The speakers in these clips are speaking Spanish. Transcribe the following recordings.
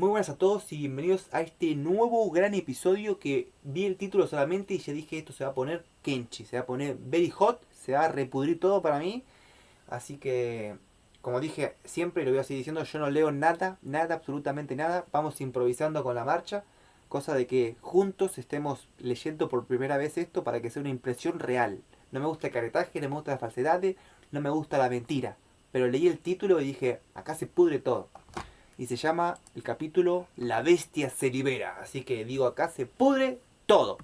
Muy buenas a todos y bienvenidos a este nuevo gran episodio que vi el título solamente y ya dije esto se va a poner Kenchi, se va a poner very hot, se va a repudrir todo para mí. Así que, como dije siempre y lo voy a seguir diciendo, yo no leo nada, nada, absolutamente nada. Vamos improvisando con la marcha, cosa de que juntos estemos leyendo por primera vez esto para que sea una impresión real. No me gusta el caretaje, no me gusta la falsedad, no me gusta la mentira. Pero leí el título y dije, acá se pudre todo y se llama el capítulo La bestia se libera. Así que digo, acá se pudre todo.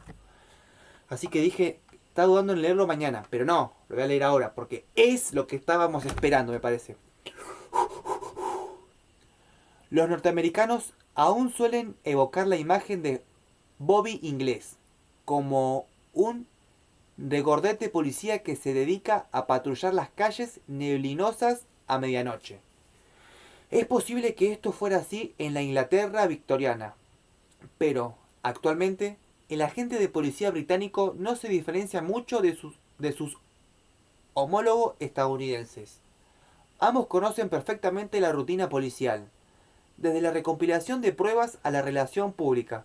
Así que dije, estaba dudando en leerlo mañana, pero no, lo voy a leer ahora porque es lo que estábamos esperando, me parece. Los norteamericanos aún suelen evocar la imagen de Bobby Inglés como un regordete policía que se dedica a patrullar las calles neblinosas a medianoche. Es posible que esto fuera así en la Inglaterra victoriana, pero actualmente el agente de policía británico no se diferencia mucho de sus homólogos estadounidenses. Ambos conocen perfectamente la rutina policial, desde la recompilación de pruebas a la relación pública,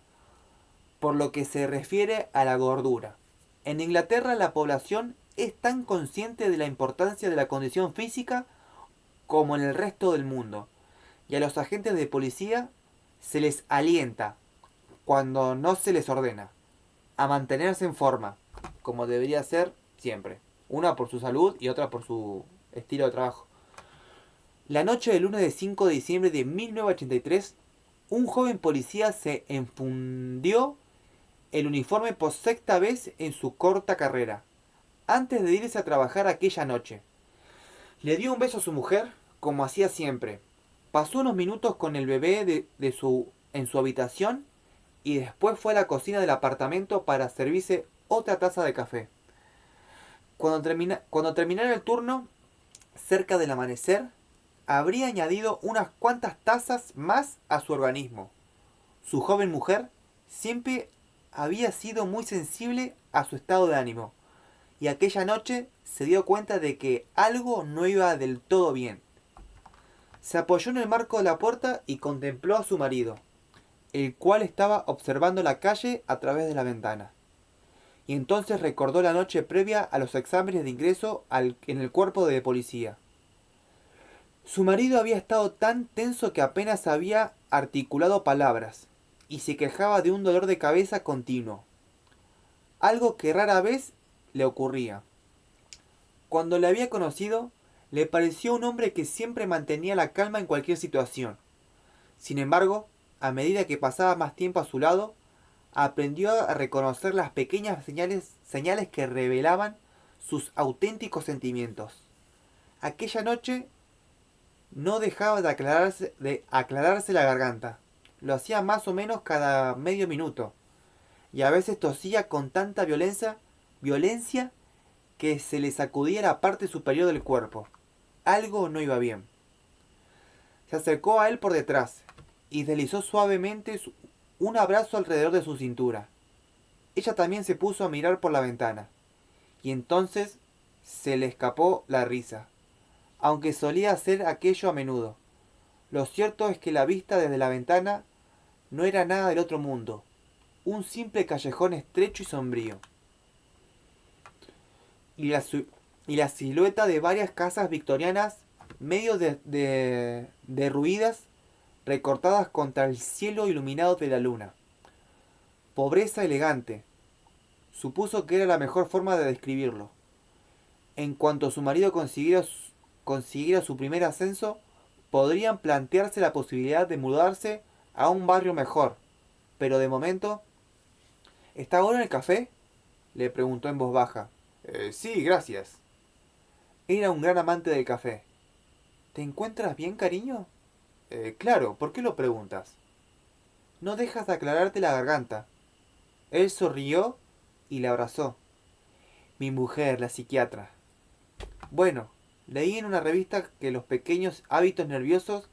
por lo que se refiere a la gordura. En Inglaterra la población es tan consciente de la importancia de la condición física como en el resto del mundo, y a los agentes de policía se les alienta, cuando no se les ordena, a mantenerse en forma, como debería ser siempre. Una por su salud y otra por su estilo de trabajo. La noche del lunes de 5 de diciembre de 1983, un joven policía se enfundió el uniforme por sexta vez en su corta carrera, antes de irse a trabajar aquella noche. Le dio un beso a su mujer, como hacía siempre. Pasó unos minutos con el bebé en su habitación y después fue a la cocina del apartamento para servirse otra taza de café. Cuando terminara el turno, cerca del amanecer, habría añadido unas cuantas tazas más a su organismo. Su joven mujer siempre había sido muy sensible a su estado de ánimo, y aquella noche se dio cuenta de que algo no iba del todo bien. Se apoyó en el marco de la puerta y contempló a su marido, el cual estaba observando la calle a través de la ventana. Y entonces recordó la noche previa a los exámenes de ingreso en el cuerpo de policía. Su marido había estado tan tenso que apenas había articulado palabras, y se quejaba de un dolor de cabeza continuo, algo que rara vez le ocurría. Cuando le había conocido, le pareció un hombre que siempre mantenía la calma en cualquier situación. Sin embargo, a medida que pasaba más tiempo a su lado, aprendió a reconocer las pequeñas señales que revelaban sus auténticos sentimientos. Aquella noche no dejaba de aclararse la garganta. Lo hacía más o menos cada medio minuto, y a veces tosía con tanta violencia que se le sacudía la parte superior del cuerpo. Algo no iba bien. Se acercó a él por detrás y deslizó suavemente un abrazo alrededor de su cintura. Ella también se puso a mirar por la ventana, y entonces se le escapó la risa, aunque solía hacer aquello a menudo. Lo cierto es que la vista desde la ventana no era nada del otro mundo, un simple callejón estrecho y sombrío, y la silueta de varias casas victorianas medio derruidas, recortadas contra el cielo iluminado de la luna. Pobreza elegante, supuso que era la mejor forma de describirlo. En cuanto su marido consiguiera su primer ascenso, podrían plantearse la posibilidad de mudarse a un barrio mejor. Pero de momento... ¿Está ahora en el café?, le preguntó en voz baja. Sí, gracias. Era un gran amante del café. ¿Te encuentras bien, cariño? Claro, ¿por qué lo preguntas? No dejas de aclararte la garganta. Él sonrió y la abrazó. Mi mujer, la psiquiatra. Bueno, leí en una revista que los pequeños hábitos nerviosos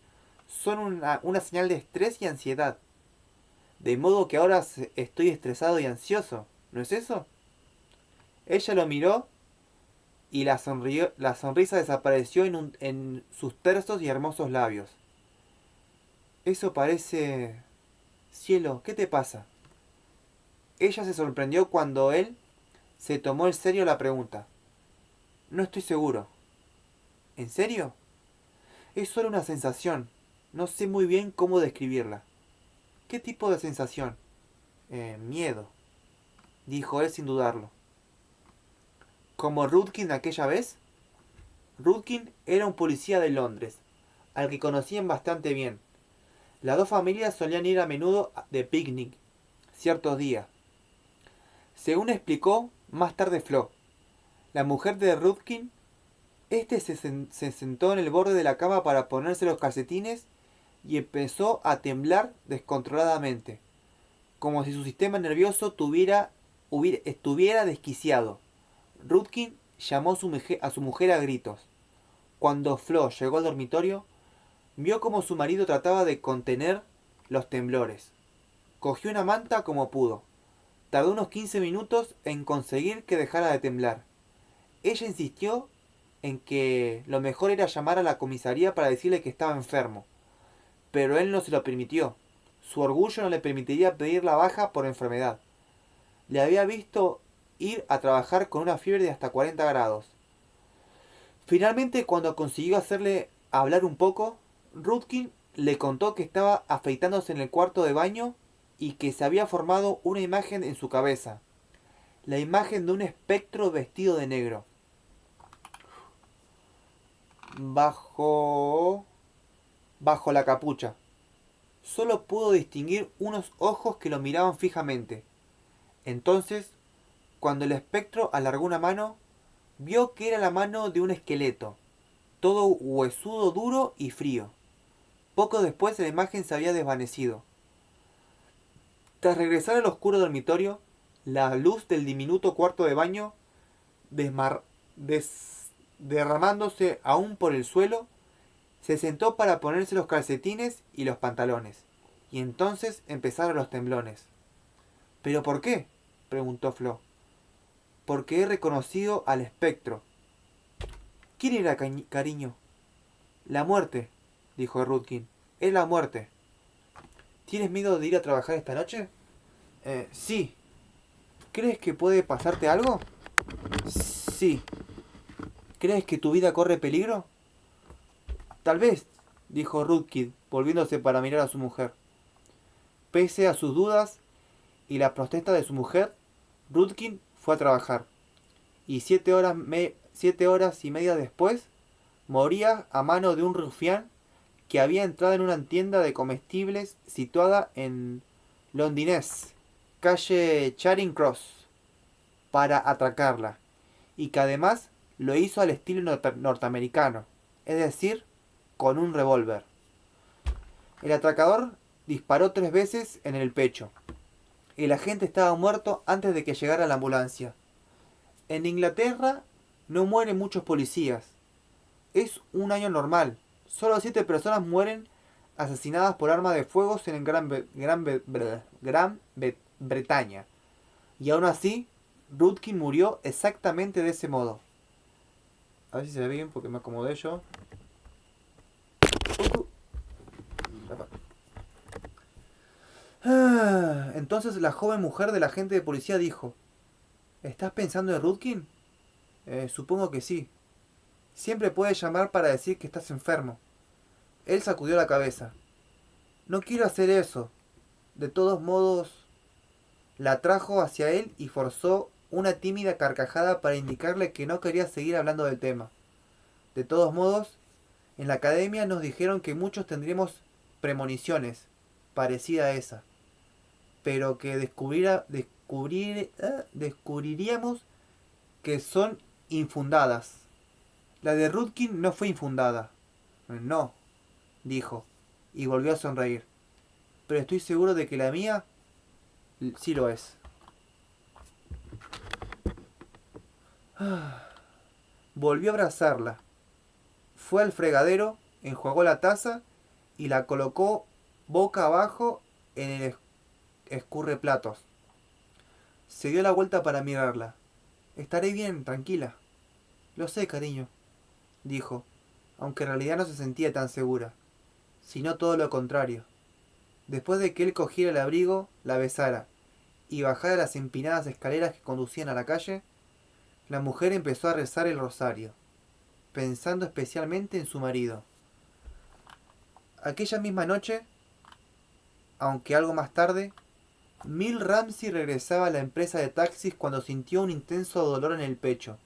son una señal de estrés y ansiedad. De modo que ahora estoy estresado y ansioso, ¿no es eso? Ella lo miró y la sonrisa desapareció en sus tersos y hermosos labios. Eso parece... Cielo, ¿qué te pasa? Ella se sorprendió cuando él se tomó en serio la pregunta. No estoy seguro. ¿En serio? Es solo una sensación. No sé muy bien cómo describirla. ¿Qué tipo de sensación? Miedo, dijo él sin dudarlo. ¿Como Rudkin aquella vez? Rudkin era un policía de Londres, al que conocían bastante bien. Las dos familias solían ir a menudo de picnic, ciertos días. Según explicó más tarde Flo, la mujer de Rudkin, se sentó en el borde de la cama para ponerse los calcetines y empezó a temblar descontroladamente, como si su sistema nervioso estuviera desquiciado. Rudkin llamó a su mujer a gritos. Cuando Flo llegó al dormitorio, vio como su marido trataba de contener los temblores. Cogió una manta como pudo. Tardó unos 15 minutos en conseguir que dejara de temblar. Ella insistió en que lo mejor era llamar a la comisaría para decirle que estaba enfermo, pero él no se lo permitió. Su orgullo no le permitiría pedir la baja por enfermedad. Le había visto ir a trabajar con una fiebre de hasta 40 grados. Finalmente, cuando consiguió hacerle hablar un poco, Rudkin le contó que estaba afeitándose en el cuarto de baño y que se había formado una imagen en su cabeza. La imagen de un espectro vestido de negro. Bajo... bajo la capucha. Solo pudo distinguir unos ojos que lo miraban fijamente. Entonces, cuando el espectro alargó una mano, vio que era la mano de un esqueleto, todo huesudo, duro y frío. Poco después la imagen se había desvanecido. Tras regresar al oscuro dormitorio, la luz del diminuto cuarto de baño, derramándose aún por el suelo, se sentó para ponerse los calcetines y los pantalones. Y entonces empezaron los temblones. ¿Pero por qué?, preguntó Flo. Porque he reconocido al espectro. ¿Quién era, cariño? La muerte, dijo Rudkin. Es la muerte. ¿Tienes miedo de ir a trabajar esta noche? Sí. ¿Crees que puede pasarte algo? Sí. ¿Crees que tu vida corre peligro? Tal vez, dijo Rudkin, volviéndose para mirar a su mujer. Pese a sus dudas y la protesta de su mujer, Rudkin fue a trabajar. Y 7 horas y media después, moría a mano de un rufián que había entrado en una tienda de comestibles situada en Londinés, calle Charing Cross, para atracarla, y que además lo hizo al estilo norteamericano, es decir, con un revólver. El atracador disparó 3 veces en el pecho. El agente estaba muerto antes de que llegara la ambulancia. En Inglaterra no mueren muchos policías. Es un año normal. Solo 7 personas mueren asesinadas por arma de fuego en Gran Bretaña. Y aún así, Rudkin murió exactamente de ese modo. A ver si se ve bien porque me acomodé yo. Entonces la joven mujer del agente de policía dijo: ¿Estás pensando en Rudkin? Supongo que sí. Siempre puedes llamar para decir que estás enfermo. Él sacudió la cabeza. No quiero hacer eso. De todos modos, la atrajo hacia él y forzó una tímida carcajada para indicarle que no quería seguir hablando del tema. De todos modos, en la academia nos dijeron que muchos tendríamos premoniciones, parecida a esa, pero que descubriríamos que son infundadas. La de Rudkin no fue infundada. No, dijo, y volvió a sonreír. Pero estoy seguro de que la mía sí lo es. Volvió a abrazarla. Fue al fregadero, enjuagó la taza y la colocó boca abajo en el escurreplatos. Se dio la vuelta para mirarla. Estaré bien, tranquila. Lo sé, cariño, dijo, aunque en realidad no se sentía tan segura, sino todo lo contrario. Después de que él cogiera el abrigo, la besara y bajara las empinadas escaleras que conducían a la calle, la mujer empezó a rezar el rosario, pensando especialmente en su marido. Aquella misma noche, aunque algo más tarde, Mill Ramsey regresaba a la empresa de taxis cuando sintió un intenso dolor en el pecho.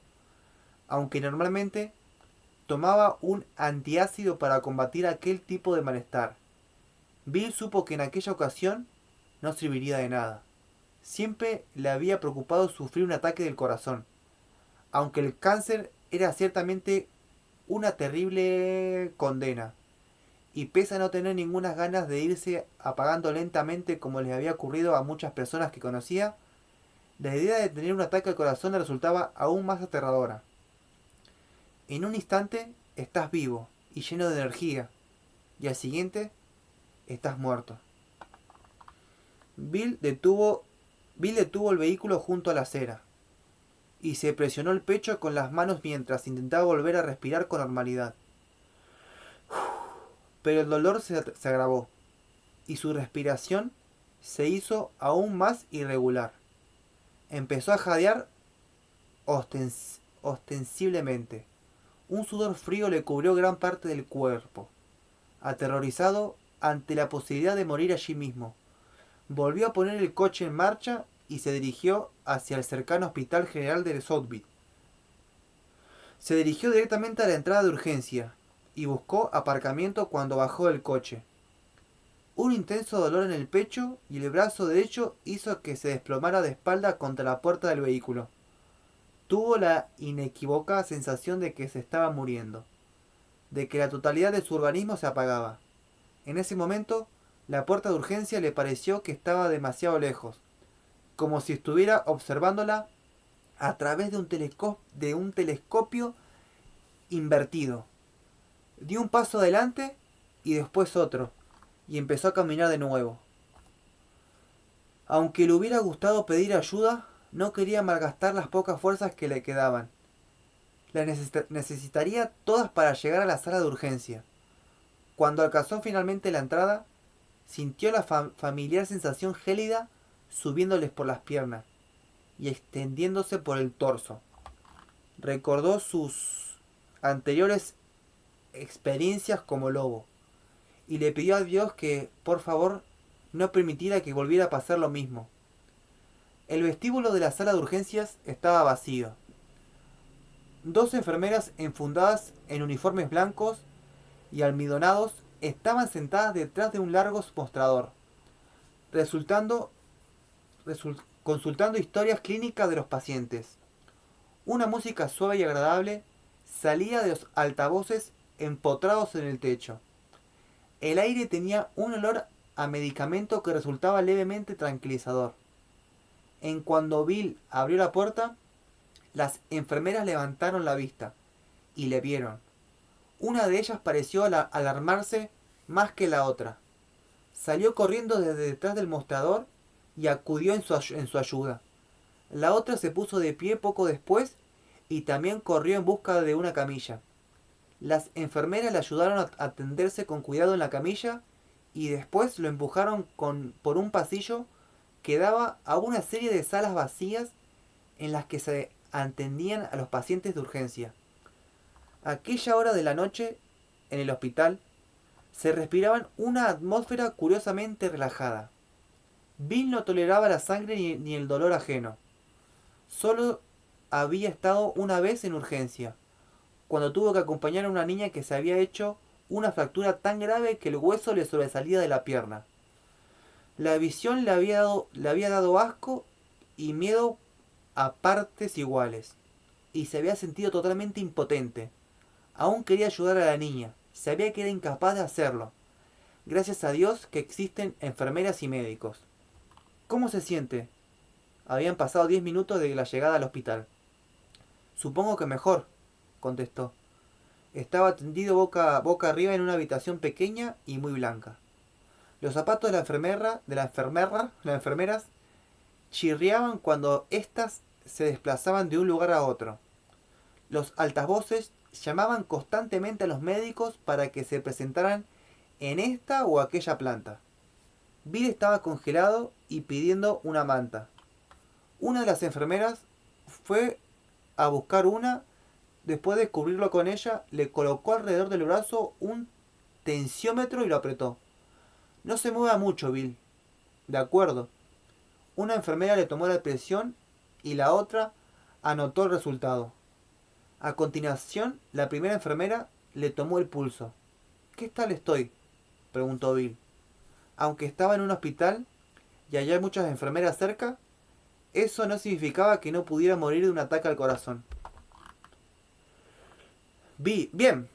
Aunque normalmente tomaba un antiácido para combatir aquel tipo de malestar, Bill supo que en aquella ocasión no serviría de nada. Siempre le había preocupado sufrir un ataque del corazón, aunque el cáncer era ciertamente una terrible condena, y pese a no tener ninguna ganas de irse apagando lentamente como les había ocurrido a muchas personas que conocía, la idea de tener un ataque al corazón le resultaba aún más aterradora. En un instante estás vivo y lleno de energía, y al siguiente estás muerto. Bill detuvo el vehículo junto a la acera y se presionó el pecho con las manos mientras intentaba volver a respirar con normalidad. Pero el dolor se agravó y su respiración se hizo aún más irregular. Empezó a jadear ostensiblemente. Un sudor frío le cubrió gran parte del cuerpo. Aterrorizado ante la posibilidad de morir allí mismo, volvió a poner el coche en marcha y se dirigió hacia el cercano Hospital General de Southville. Se dirigió directamente a la entrada de urgencia y buscó aparcamiento cuando bajó del coche. Un intenso dolor en el pecho y el brazo derecho hizo que se desplomara de espalda contra la puerta del vehículo. Tuvo la inequívoca sensación de que se estaba muriendo, de que la totalidad de su organismo se apagaba. En ese momento, la puerta de urgencia le pareció que estaba demasiado lejos, como si estuviera observándola a través de un telescopio invertido. Dio un paso adelante y después otro, y empezó a caminar de nuevo. Aunque le hubiera gustado pedir ayuda, no quería malgastar las pocas fuerzas que le quedaban. Las necesitaría todas para llegar a la sala de urgencia. Cuando alcanzó finalmente la entrada, sintió la familiar sensación gélida subiéndoles por las piernas y extendiéndose por el torso. Recordó sus anteriores experiencias como lobo y le pidió a Dios que, por favor, no permitiera que volviera a pasar lo mismo. El vestíbulo de la sala de urgencias estaba vacío. Dos enfermeras enfundadas en uniformes blancos y almidonados estaban sentadas detrás de un largo mostrador, resultando consultando historias clínicas de los pacientes. Una música suave y agradable salía de los altavoces empotrados en el techo. El aire tenía un olor a medicamento que resultaba levemente tranquilizador. En cuando Bill abrió la puerta, las enfermeras levantaron la vista y le vieron. Una de ellas pareció alarmarse más que la otra. Salió corriendo desde detrás del mostrador y acudió en su ayuda. La otra se puso de pie poco después y también corrió en busca de una camilla. Las enfermeras le ayudaron a tenderse con cuidado en la camilla y después lo empujaron por un pasillo que daba a una serie de salas vacías en las que se atendían a los pacientes de urgencia. A aquella hora de la noche, en el hospital, se respiraban una atmósfera curiosamente relajada. Bill no toleraba la sangre ni el dolor ajeno. Solo había estado una vez en urgencia, cuando tuvo que acompañar a una niña que se había hecho una fractura tan grave que el hueso le sobresalía de la pierna. La visión le había dado asco y miedo a partes iguales, y se había sentido totalmente impotente. Aún quería ayudar a la niña, sabía que era incapaz de hacerlo. Gracias a Dios que existen enfermeras y médicos. ¿Cómo se siente? Habían pasado 10 minutos de la llegada al hospital. Supongo que mejor, contestó. Estaba tendido boca arriba en una habitación pequeña y muy blanca. Los zapatos de las enfermeras, chirriaban cuando éstas se desplazaban de un lugar a otro. Los altavoces llamaban constantemente a los médicos para que se presentaran en esta o aquella planta. Bill estaba congelado y pidiendo una manta. Una de las enfermeras fue a buscar una. Después de cubrirlo con ella, le colocó alrededor del brazo un tensiómetro y lo apretó. No se mueva mucho, Bill. De acuerdo. Una enfermera le tomó la presión y la otra anotó el resultado. A continuación, la primera enfermera le tomó el pulso. ¿Qué tal estoy?, preguntó Bill. Aunque estaba en un hospital y había muchas enfermeras cerca, eso no significaba que no pudiera morir de un ataque al corazón. Bien.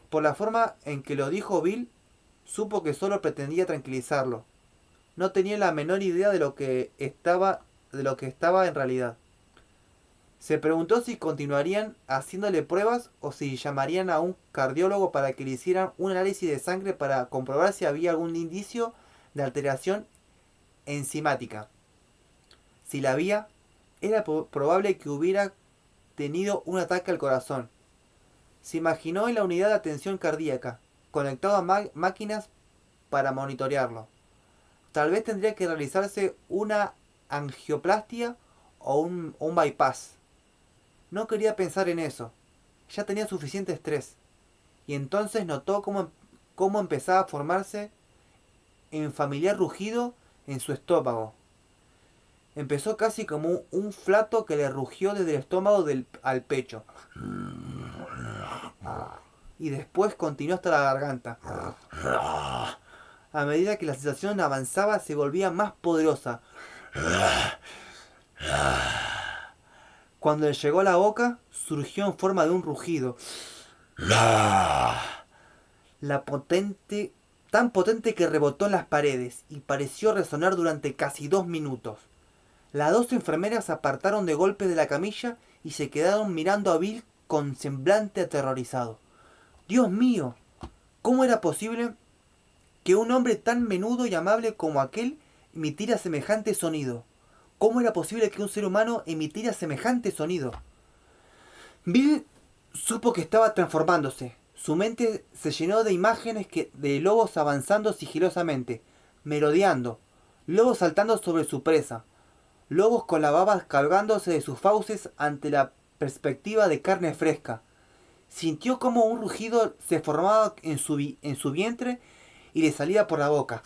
Por la forma en que lo dijo Bill, supo que solo pretendía tranquilizarlo. No tenía la menor idea de lo que estaba en realidad. Se preguntó si continuarían haciéndole pruebas o si llamarían a un cardiólogo para que le hicieran un análisis de sangre para comprobar si había algún indicio de alteración enzimática. Si la había, era probable que hubiera tenido un ataque al corazón. Se imaginó en la unidad de atención cardíaca, conectado a máquinas para monitorearlo. Tal vez tendría que realizarse una angioplastia o un bypass. No quería pensar en eso. Ya tenía suficiente estrés. Y entonces notó cómo empezaba a formarse un familiar rugido en su estómago. Empezó casi como un flato que le rugió desde el estómago al pecho. Y después continuó hasta la garganta. A medida que la sensación avanzaba, se volvía más poderosa. Cuando le llegó a la boca, surgió en forma de un rugido. Tan potente que rebotó en las paredes y pareció resonar durante casi 2 minutos. Las dos enfermeras se apartaron de golpe de la camilla y se quedaron mirando a Bill con semblante aterrorizado. ¡Dios mío! ¿Cómo era posible que un hombre tan menudo y amable como aquel emitiera semejante sonido? ¿Cómo era posible que un ser humano emitiera semejante sonido? Bill supo que estaba transformándose. Su mente se llenó de imágenes de lobos avanzando sigilosamente, merodeando, lobos saltando sobre su presa, lobos con la baba colgándose de sus fauces ante la perspectiva de carne fresca. Sintió como un rugido se formaba en su vientre y le salía por la boca.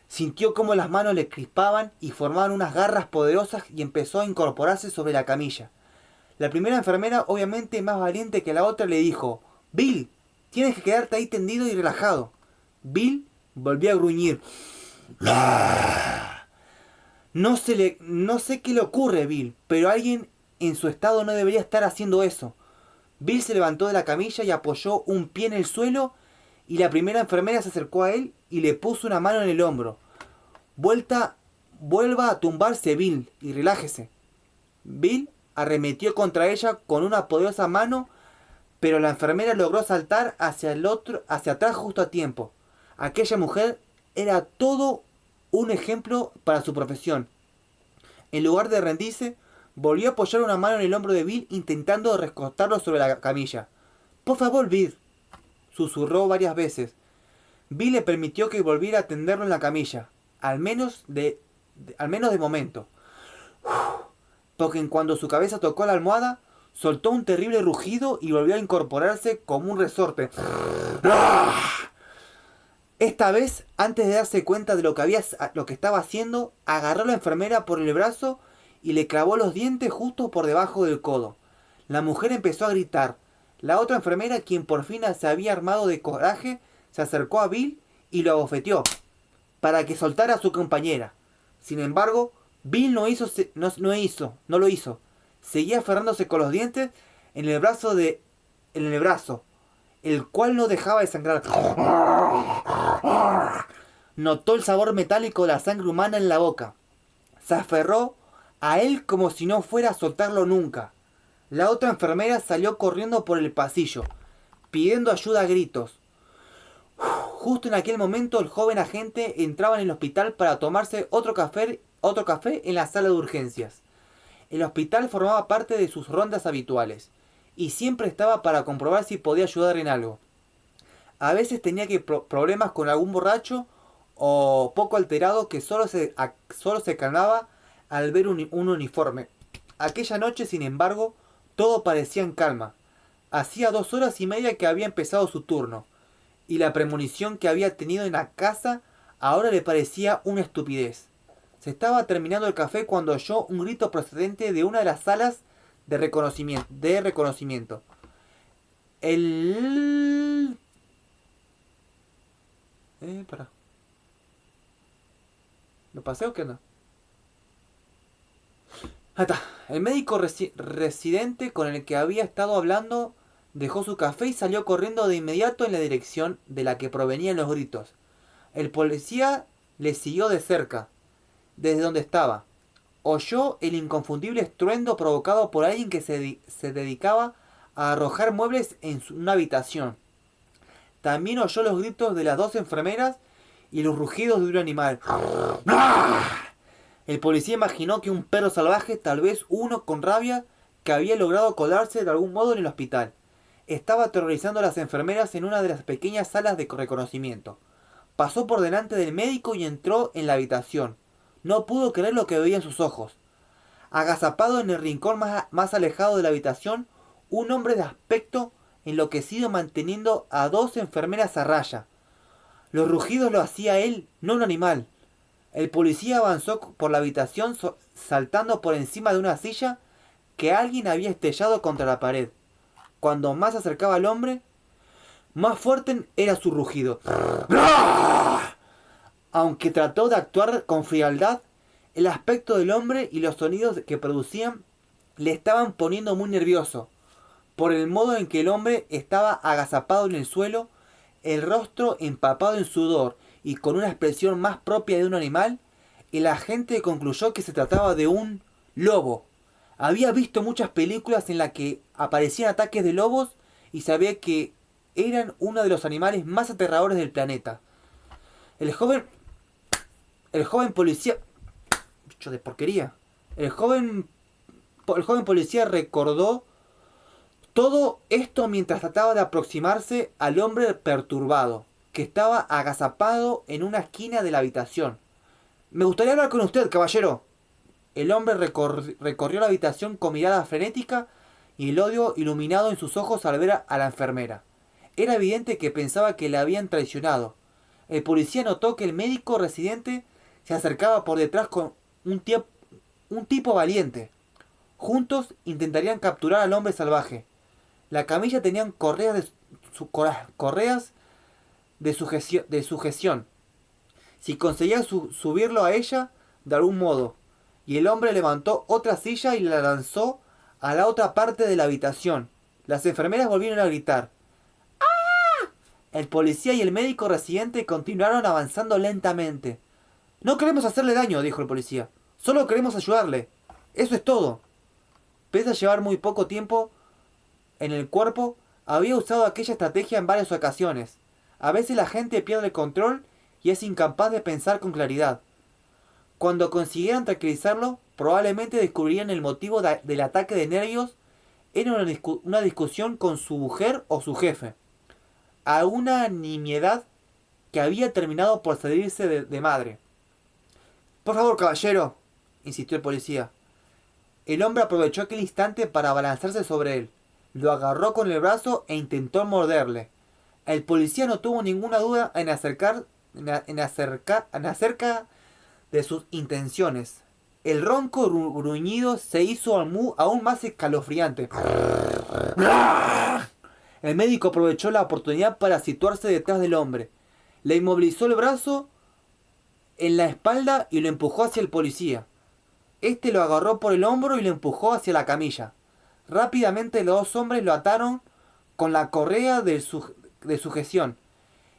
Sintió como las manos le crispaban y formaban unas garras poderosas y empezó a incorporarse sobre la camilla. La primera enfermera, obviamente más valiente que la otra, le dijo: «Bill, tienes que quedarte ahí tendido y relajado». Bill volvió a gruñir. No sé qué le ocurre, Bill, pero alguien en su estado no debería estar haciendo eso. Bill se levantó de la camilla y apoyó un pie en el suelo, y la primera enfermera se acercó a él y le puso una mano en el hombro. Vuelva a tumbarse, Bill, y relájese. Bill arremetió contra ella con una poderosa mano, pero la enfermera logró saltar hacia atrás justo a tiempo. Aquella mujer era todo un ejemplo para su profesión. En lugar de rendirse, volvió a apoyar una mano en el hombro de Bill intentando recostarlo sobre la camilla. «Por favor, Bill», susurró varias veces. Bill le permitió que volviera a tenderlo en la camilla, al menos de momento. Porque cuando su cabeza tocó la almohada, soltó un terrible rugido y volvió a incorporarse como un resorte. Esta vez, antes de darse cuenta de lo que estaba haciendo, agarró a la enfermera por el brazo y le clavó los dientes justo por debajo del codo. La mujer empezó a gritar. La otra enfermera, quien por fin se había armado de coraje, se acercó a Bill y lo abofeteó para que soltara a su compañera. Sin embargo, Bill no lo hizo. Seguía aferrándose con los dientes en el brazo, el cual no dejaba de sangrar. Notó el sabor metálico de la sangre humana en la boca. Se aferró a él como si no fuera a soltarlo nunca. La otra enfermera salió corriendo por el pasillo, pidiendo ayuda a gritos. Justo en aquel momento, el joven agente entraba en el hospital para tomarse otro café en la sala de urgencias. El hospital formaba parte de sus rondas habituales, y siempre estaba para comprobar si podía ayudar en algo. A veces tenía problemas con algún borracho o poco alterado que solo se calmaba al ver un uniforme. Aquella noche, sin embargo, todo parecía en calma. Hacía 2 horas y media que había empezado su turno, y la premonición que había tenido en la casa ahora le parecía una estupidez. Se estaba terminando el café cuando oyó un grito procedente de una de las salas de reconocimiento. El... Pará. ¿Lo pasé o qué onda? Ahí está. El médico residente con el que había estado hablando dejó su café y salió corriendo de inmediato en la dirección de la que provenían los gritos. El policía le siguió de cerca, desde donde estaba. Oyó el inconfundible estruendo provocado por alguien que se dedicaba a arrojar muebles en una habitación. También oyó los gritos de las 2 enfermeras y los rugidos de un animal. El policía imaginó que un perro salvaje, tal vez uno con rabia, que había logrado colarse de algún modo en el hospital, estaba aterrorizando a las enfermeras en una de las pequeñas salas de reconocimiento. Pasó por delante del médico y entró en la habitación. No pudo creer lo que veía en sus ojos. Agazapado en el rincón más alejado de la habitación, un hombre de aspecto enloquecido manteniendo a 2 enfermeras a raya. Los rugidos lo hacía él, no un animal. El policía avanzó por la habitación saltando por encima de una silla que alguien había estrellado contra la pared. Cuando más se acercaba al hombre, más fuerte era su rugido. Aunque trató de actuar con frialdad, el aspecto del hombre y los sonidos que producían le estaban poniendo muy nervioso, por el modo en que el hombre estaba agazapado en el suelo, el rostro empapado en sudor y con una expresión más propia de un animal. El agente concluyó que se trataba de un lobo. Había visto muchas películas en las que aparecían ataques de lobos y sabía que eran uno de los animales más aterradores del planeta. El joven policía... Bicho de porquería. El joven policía recordó todo esto mientras trataba de aproximarse al hombre perturbado, que estaba agazapado en una esquina de la habitación. Me gustaría hablar con usted, caballero. El hombre recorrió la habitación con mirada frenética y el odio iluminado en sus ojos al ver a la enfermera. Era evidente que pensaba que le habían traicionado. El policía notó que el médico residente se acercaba por detrás con un tipo valiente. Juntos intentarían capturar al hombre salvaje. La camilla tenía correas de sujeción. Si conseguía subirlo a ella de algún modo. Y el hombre levantó otra silla y la lanzó a la otra parte de la habitación. Las enfermeras volvieron a gritar. El policía y el médico residente continuaron avanzando lentamente. No queremos hacerle daño, dijo el policía. Solo queremos ayudarle. Eso es todo. Pese a llevar muy poco tiempo en el cuerpo, había usado aquella estrategia en varias ocasiones. A veces la gente pierde el control y es incapaz de pensar con claridad. Cuando consiguieran tranquilizarlo, probablemente descubrirían el motivo del ataque de nervios. Era una discusión con su mujer o su jefe. A una nimiedad que había terminado por salirse de madre. Por favor, caballero, insistió el policía. El hombre aprovechó aquel instante para abalanzarse sobre él. Lo agarró con el brazo e intentó morderle. El policía no tuvo ninguna duda en acerca de sus intenciones. El ronco gruñido se hizo aún más escalofriante. El médico aprovechó la oportunidad para situarse detrás del hombre. Le inmovilizó el brazo en la espalda y lo empujó hacia el policía. Este lo agarró por el hombro y lo empujó hacia la camilla. Rápidamente los 2 hombres lo ataron con la correa de sujeción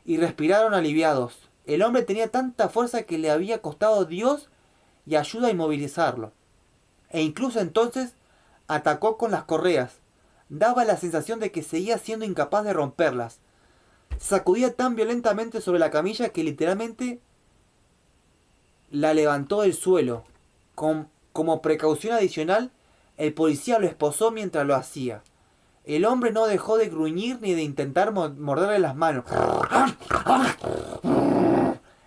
y respiraron aliviados. El hombre tenía tanta fuerza que le había costado Dios y ayuda a inmovilizarlo. E incluso entonces atacó con las correas. Daba la sensación de que seguía siendo incapaz de romperlas. Sacudía tan violentamente sobre la camilla que literalmente la levantó del suelo. Como precaución adicional, el policía lo esposó mientras lo hacía. El hombre no dejó de gruñir ni de intentar morderle las manos.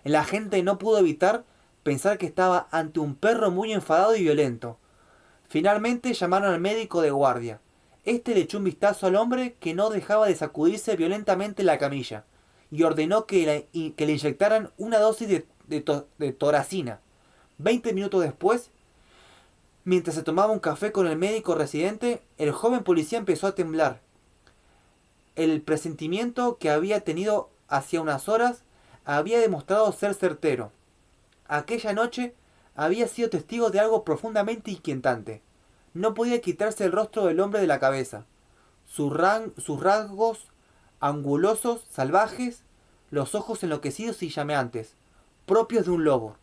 La gente no pudo evitar pensar que estaba ante un perro muy enfadado y violento. Finalmente llamaron al médico de guardia. Este le echó un vistazo al hombre que no dejaba de sacudirse violentamente en la camilla y ordenó que le inyectaran una dosis de toracina. 20 minutos después, mientras se tomaba un café con el médico residente, el joven policía empezó a temblar. El presentimiento que había tenido hacía unas horas había demostrado ser certero. Aquella noche había sido testigo de algo profundamente inquietante. No podía quitarse el rostro del hombre de la cabeza. Sus rasgos angulosos, salvajes, los ojos enloquecidos y llameantes, propios de un lobo.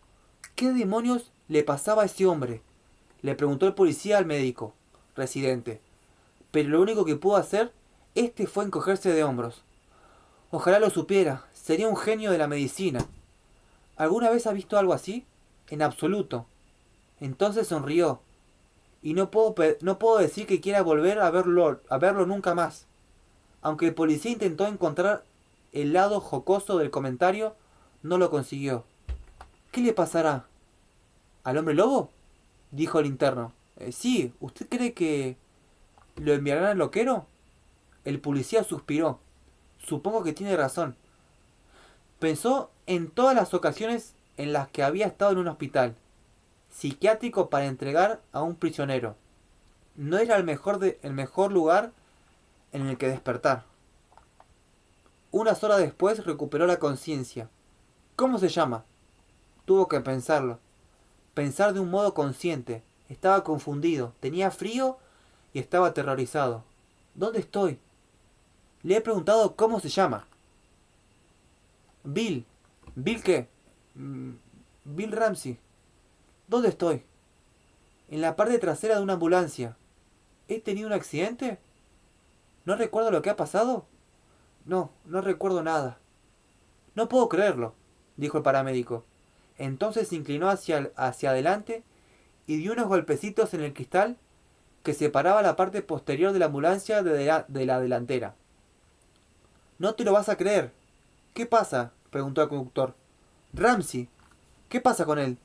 ¿Qué demonios le pasaba a ese hombre?, le preguntó el policía al médico residente. Pero lo único que pudo hacer fue encogerse de hombros. Ojalá lo supiera, sería un genio de la medicina. ¿Alguna vez ha visto algo así? En absoluto. Entonces sonrió. Y no puedo decir que quiera volver a verlo nunca más. Aunque el policía intentó encontrar el lado jocoso del comentario, no lo consiguió. ¿Qué le pasará? ¿Al hombre lobo?, dijo el interno. Sí, ¿usted cree que lo enviarán al loquero? El policía suspiró. Supongo que tiene razón. Pensó en todas las ocasiones en las que había estado en un hospital psiquiátrico para entregar a un prisionero. No era el mejor lugar en el que despertar. Unas horas después recuperó la conciencia. ¿Cómo se llama? Tuvo que pensarlo. Pensar de un modo consciente. Estaba confundido, tenía frío y estaba aterrorizado. ¿Dónde estoy? Le he preguntado cómo se llama. Bill. ¿Bill qué? Bill Ramsey. ¿Dónde estoy? En la parte trasera de una ambulancia. ¿He tenido un accidente? ¿No recuerdo lo que ha pasado? No, no recuerdo nada. No puedo creerlo, dijo el paramédico. Entonces se inclinó hacia adelante y dio unos golpecitos en el cristal que separaba la parte posterior de la ambulancia de la delantera. No te lo vas a creer. ¿Qué pasa?, preguntó el conductor. Ramsey. ¿Qué pasa con él?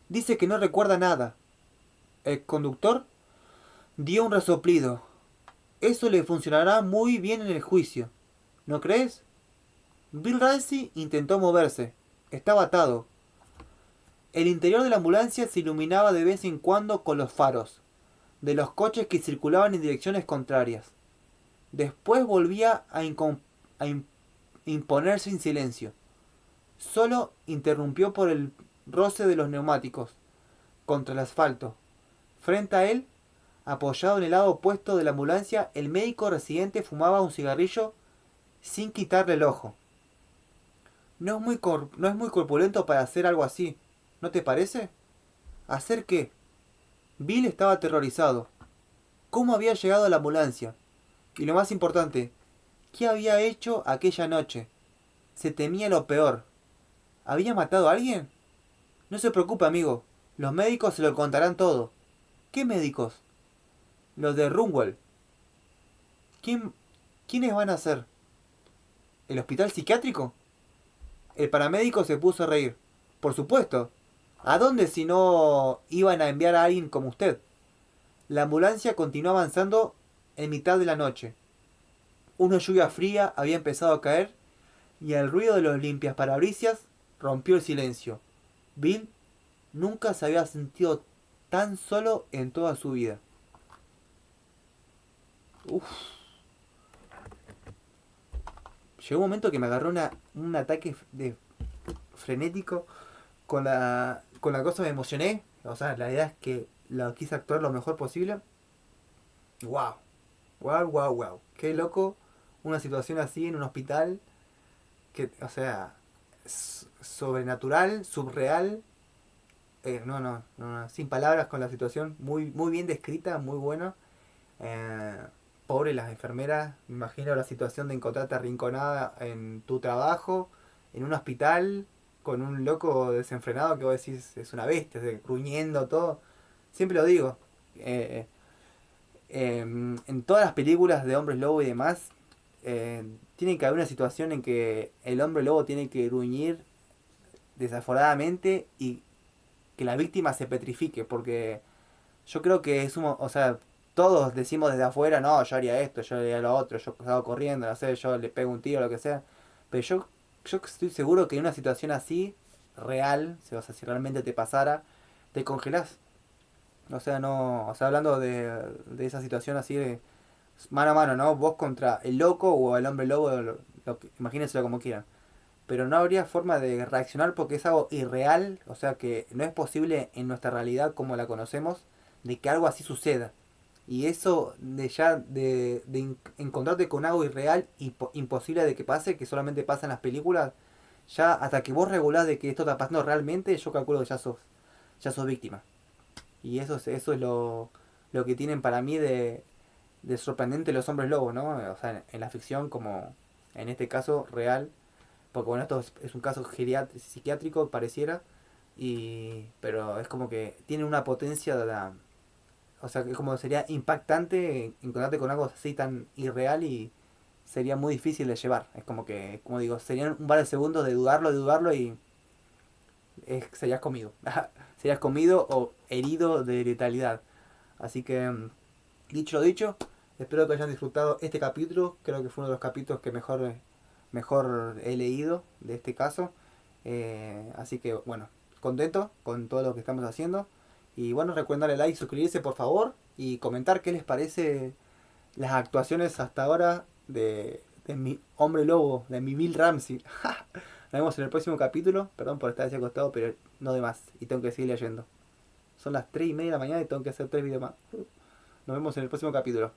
Dice que no recuerda nada. El conductor dio un resoplido. Eso le funcionará muy bien en el juicio, ¿no crees? Bill Ramsey intentó moverse. Estaba atado. El interior de la ambulancia se iluminaba de vez en cuando con los faros de los coches que circulaban en direcciones contrarias. Después volvía a imponerse en silencio. Solo interrumpió por el roce de los neumáticos contra el asfalto. Frente a él, apoyado en el lado opuesto de la ambulancia, el médico residente fumaba un cigarrillo sin quitarle el ojo. No es muy corpulento para hacer algo así, ¿no te parece? ¿Hacer qué? Bill estaba aterrorizado. ¿Cómo había llegado a la ambulancia? Y lo más importante, ¿qué había hecho aquella noche? Se temía lo peor. ¿Había matado a alguien? No se preocupe, amigo. Los médicos se lo contarán todo. ¿Qué médicos? Los de Runwell. ¿Quiénes van a ser? ¿El hospital psiquiátrico? El paramédico se puso a reír. Por supuesto. ¿A dónde si no iban a enviar a alguien como usted? La ambulancia continuó avanzando en mitad de la noche. Una lluvia fría había empezado a caer y el ruido de los limpiaparabrisas rompió el silencio. Bill nunca se había sentido tan solo en toda su vida. Uf. Llegó un momento que me agarró un ataque frenético con la cosa, me emocioné. O sea, la idea es que la quise actuar lo mejor posible. Wow. Wow. Qué loco una situación así en un hospital. Que, o sea, sobrenatural, subreal. No, sin palabras con la situación. Muy bien descrita, muy buena. Pobre las enfermeras. Me imagino la situación de encontrarte arrinconada en tu trabajo, en un hospital, con un loco desenfrenado que vos decís es una bestia, gruñendo todo. Siempre lo digo. En todas las películas de hombres lobo y demás, tiene que haber una situación en que el hombre lobo tiene que gruñir desaforadamente y que la víctima se petrifique, porque yo creo que es un, o sea, todos decimos desde afuera, no, yo haría esto, yo haría lo otro, yo salgo corriendo, no sé, yo le pego un tiro, lo que sea, pero yo estoy seguro que en una situación así, real, o sea, si realmente te pasara, te congelás. O sea, no, o sea, hablando de esa situación así de mano a mano, ¿no? Vos contra el loco o el hombre lobo, imagínenselo como quieran. Pero no habría forma de reaccionar porque es algo irreal, o sea que no es posible en nuestra realidad como la conocemos, de que algo así suceda. Y eso de ya de encontrarte con algo irreal y imposible de que pase, que solamente pasa en las películas, ya hasta que vos regulás de que esto está pasando realmente, yo calculo que ya sos víctima. Y eso es lo que tienen para mí de sorprendente los hombres lobos, ¿no? O sea, en la ficción como en este caso real, porque bueno, esto es un caso psiquiátrico, pareciera, pero es como que tiene una potencia o sea, que como sería impactante encontrarte con algo así tan irreal y sería muy difícil de llevar. Es como que, como digo, serían un par de segundos de dudarlo y serías comido. Serías comido o herido de letalidad. Así que, dicho lo dicho, espero que hayan disfrutado este capítulo. Creo que fue uno de los capítulos que mejor he leído de este caso. Así que, bueno, contento con todo lo que estamos haciendo. Y bueno, recuerden darle like, suscribirse por favor y comentar qué les parece las actuaciones hasta ahora de mi hombre lobo, de mi Bill Ramsey. Nos vemos en el próximo capítulo. Perdón por estar así acostado, pero no de más. Y tengo que seguir leyendo. Son las 3:30 de la mañana y tengo que hacer 3 videos más. Nos vemos en el próximo capítulo.